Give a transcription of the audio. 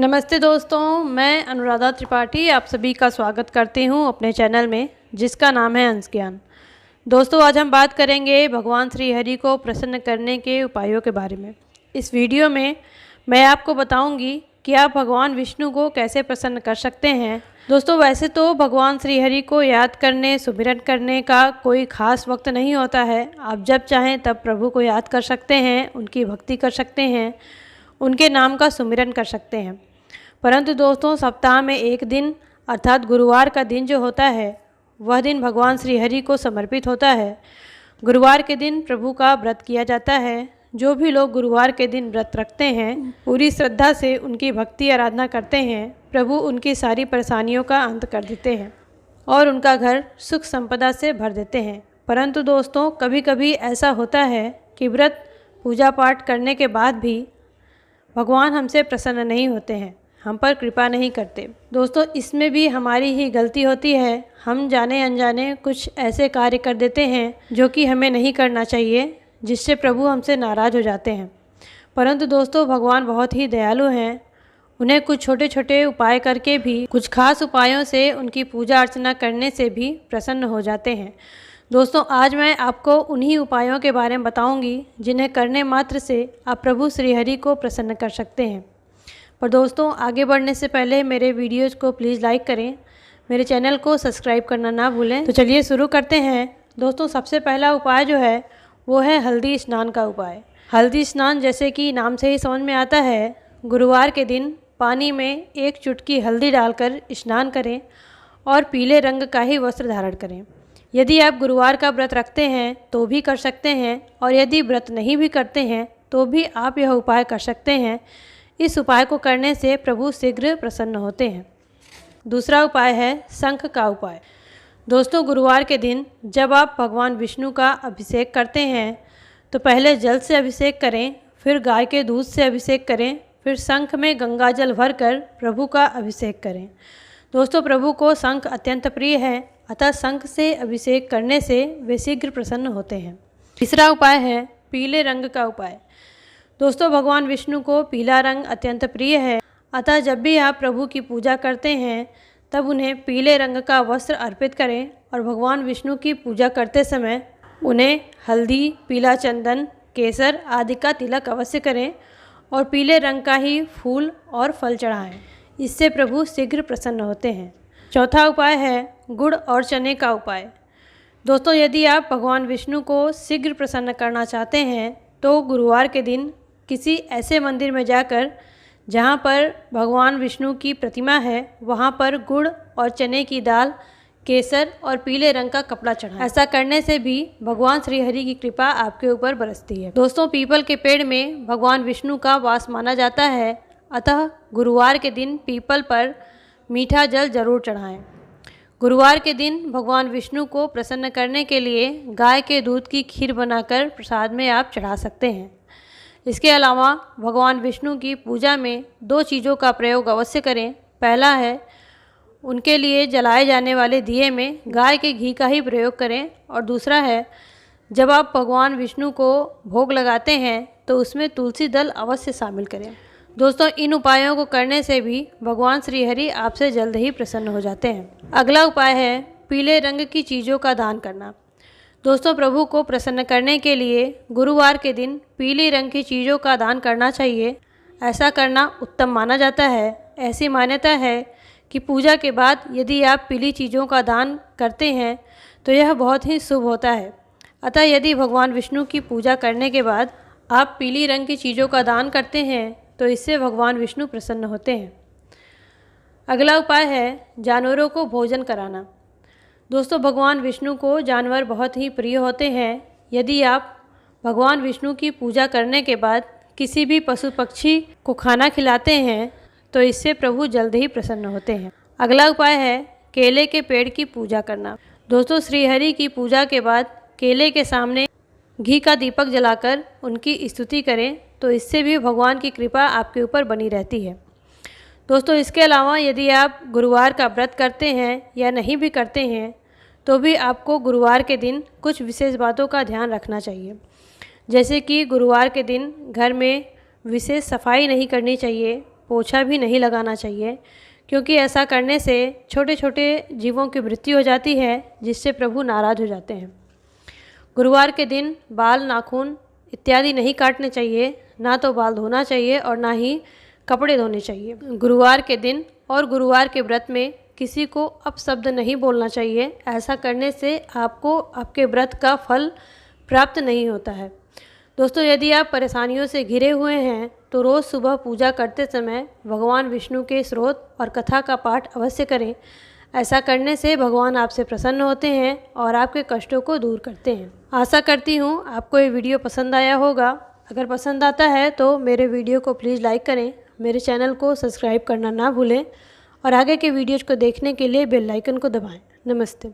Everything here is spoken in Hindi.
नमस्ते दोस्तों, मैं अनुराधा त्रिपाठी आप सभी का स्वागत करती हूं अपने चैनल में जिसका नाम है अंश ज्ञान। दोस्तों, आज हम बात करेंगे भगवान श्री हरि को प्रसन्न करने के उपायों के बारे में। इस वीडियो में मैं आपको बताऊंगी कि आप भगवान विष्णु को कैसे प्रसन्न कर सकते हैं। दोस्तों, वैसे तो भगवान श्री हरि को याद करने सुमिरन करने का कोई ख़ास वक्त नहीं होता है। आप जब चाहें तब प्रभु को याद कर सकते हैं, उनकी भक्ति कर सकते हैं, उनके नाम का सुमिरन कर सकते हैं। परंतु दोस्तों, सप्ताह में एक दिन अर्थात गुरुवार का दिन जो होता है वह दिन भगवान श्री हरि को समर्पित होता है। गुरुवार के दिन प्रभु का व्रत किया जाता है। जो भी लोग गुरुवार के दिन व्रत रखते हैं, पूरी श्रद्धा से उनकी भक्ति आराधना करते हैं, प्रभु उनकी सारी परेशानियों का अंत कर देते हैं और उनका घर सुख संपदा से भर देते हैं। परंतु दोस्तों, कभी कभी ऐसा होता है कि व्रत पूजा पाठ करने के बाद भी भगवान हमसे प्रसन्न नहीं होते हैं, हम पर कृपा नहीं करते। दोस्तों, इसमें भी हमारी ही गलती होती है। हम जाने अनजाने कुछ ऐसे कार्य कर देते हैं जो कि हमें नहीं करना चाहिए, जिससे प्रभु हमसे नाराज़ हो जाते हैं। परंतु दोस्तों, भगवान बहुत ही दयालु हैं। उन्हें कुछ छोटे छोटे उपाय करके भी, कुछ खास उपायों से, उनकी पूजा अर्चना करने से भी प्रसन्न हो जाते हैं। दोस्तों, आज मैं आपको उन्हीं उपायों के बारे में बताऊंगी जिन्हें करने मात्र से आप प्रभु श्री हरि को प्रसन्न कर सकते हैं। पर दोस्तों, आगे बढ़ने से पहले मेरे वीडियोज़ को प्लीज़ लाइक करें, मेरे चैनल को सब्सक्राइब करना ना भूलें। तो चलिए शुरू करते हैं। दोस्तों, सबसे पहला उपाय जो है वो है हल्दी स्नान का उपाय। हल्दी स्नान जैसे कि नाम से ही समझ में आता है, गुरुवार के दिन पानी में एक चुटकी हल्दी डालकर स्नान करें और पीले रंग का ही वस्त्र धारण करें। यदि आप गुरुवार का व्रत रखते हैं तो भी कर सकते हैं, और यदि व्रत नहीं भी करते हैं तो भी आप यह उपाय कर सकते हैं। इस उपाय को करने से प्रभु शीघ्र प्रसन्न होते हैं। दूसरा उपाय है शंख का उपाय। दोस्तों, गुरुवार के दिन जब आप भगवान विष्णु का अभिषेक करते हैं तो पहले जल से अभिषेक करें, फिर गाय के दूध से अभिषेक करें, फिर शंख में गंगा जल भरकर प्रभु का अभिषेक करें। दोस्तों, प्रभु को शंख अत्यंत प्रिय है, अतः शंख से अभिषेक करने से वे शीघ्र प्रसन्न होते हैं। तीसरा उपाय है पीले रंग का उपाय। दोस्तों, भगवान विष्णु को पीला रंग अत्यंत प्रिय है, अतः जब भी आप प्रभु की पूजा करते हैं तब उन्हें पीले रंग का वस्त्र अर्पित करें और भगवान विष्णु की पूजा करते समय उन्हें हल्दी, पीला चंदन, केसर आदि का तिलक अवश्य करें और पीले रंग का ही फूल और फल चढ़ाएं। इससे प्रभु शीघ्र प्रसन्न होते हैं। चौथा उपाय है गुड़ और चने का उपाय। दोस्तों, यदि आप भगवान विष्णु को शीघ्र प्रसन्न करना चाहते हैं तो गुरुवार के दिन किसी ऐसे मंदिर में जाकर जहाँ पर भगवान विष्णु की प्रतिमा है वहाँ पर गुड़ और चने की दाल, केसर और पीले रंग का कपड़ा चढ़ाएं। ऐसा करने से भी भगवान श्री हरि की कृपा आपके ऊपर बरसती है। दोस्तों, पीपल के पेड़ में भगवान विष्णु का वास माना जाता है, अतः गुरुवार के दिन पीपल पर मीठा जल जरूर चढ़ाएं। गुरुवार के दिन भगवान विष्णु को प्रसन्न करने के लिए गाय के दूध की खीर बनाकर प्रसाद में आप चढ़ा सकते हैं। इसके अलावा भगवान विष्णु की पूजा में दो चीज़ों का प्रयोग अवश्य करें। पहला है उनके लिए जलाए जाने वाले दिए में गाय के घी का ही प्रयोग करें, और दूसरा है जब आप भगवान विष्णु को भोग लगाते हैं तो उसमें तुलसी दल अवश्य शामिल करें। दोस्तों, इन उपायों को करने से भी भगवान श्री हरि आपसे जल्द ही प्रसन्न हो जाते हैं। अगला उपाय है पीले रंग की चीज़ों का दान करना। दोस्तों, प्रभु को प्रसन्न करने के लिए गुरुवार के दिन पीले रंग की चीज़ों का दान करना चाहिए। ऐसा करना उत्तम माना जाता है। ऐसी मान्यता है कि पूजा के बाद यदि आप पीली चीज़ों का दान करते हैं तो यह बहुत ही शुभ होता है। अतः यदि भगवान विष्णु की पूजा करने के बाद आप पीली रंग की चीज़ों का दान करते हैं तो इससे भगवान विष्णु प्रसन्न होते हैं। अगला उपाय है जानवरों को भोजन कराना। दोस्तों, भगवान विष्णु को जानवर बहुत ही प्रिय होते हैं। यदि आप भगवान विष्णु की पूजा करने के बाद किसी भी पशु पक्षी को खाना खिलाते हैं तो इससे प्रभु जल्द ही प्रसन्न होते हैं। अगला उपाय है केले के पेड़ की पूजा करना। दोस्तों, श्री हरि की पूजा के बाद केले के सामने घी का दीपक जलाकर उनकी स्तुति करें तो इससे भी भगवान की कृपा आपके ऊपर बनी रहती है। दोस्तों, इसके अलावा यदि आप गुरुवार का व्रत करते हैं या नहीं भी करते हैं तो भी आपको गुरुवार के दिन कुछ विशेष बातों का ध्यान रखना चाहिए। जैसे कि गुरुवार के दिन घर में विशेष सफाई नहीं करनी चाहिए, पोछा भी नहीं लगाना चाहिए, क्योंकि ऐसा करने से छोटे छोटे जीवों की मृत्यु हो जाती है, जिससे प्रभु नाराज़ हो जाते हैं। गुरुवार के दिन बाल, नाखून इत्यादि नहीं काटने चाहिए, ना तो बाल धोना चाहिए और ना ही कपड़े धोने चाहिए। गुरुवार के दिन और गुरुवार के व्रत में किसी को अपशब्द नहीं बोलना चाहिए। ऐसा करने से आपको आपके व्रत का फल प्राप्त नहीं होता है। दोस्तों, यदि आप परेशानियों से घिरे हुए हैं तो रोज़ सुबह पूजा करते समय भगवान विष्णु के स्तोत्र और कथा का पाठ अवश्य करें। ऐसा करने से भगवान आपसे प्रसन्न होते हैं और आपके कष्टों को दूर करते हैं। आशा करती हूँ आपको ये वीडियो पसंद आया होगा। अगर पसंद आता है तो मेरे वीडियो को प्लीज़ लाइक करें, मेरे चैनल को सब्सक्राइब करना ना भूलें और आगे के वीडियोज़ को देखने के लिए बेल आइकन को दबाएं। नमस्ते।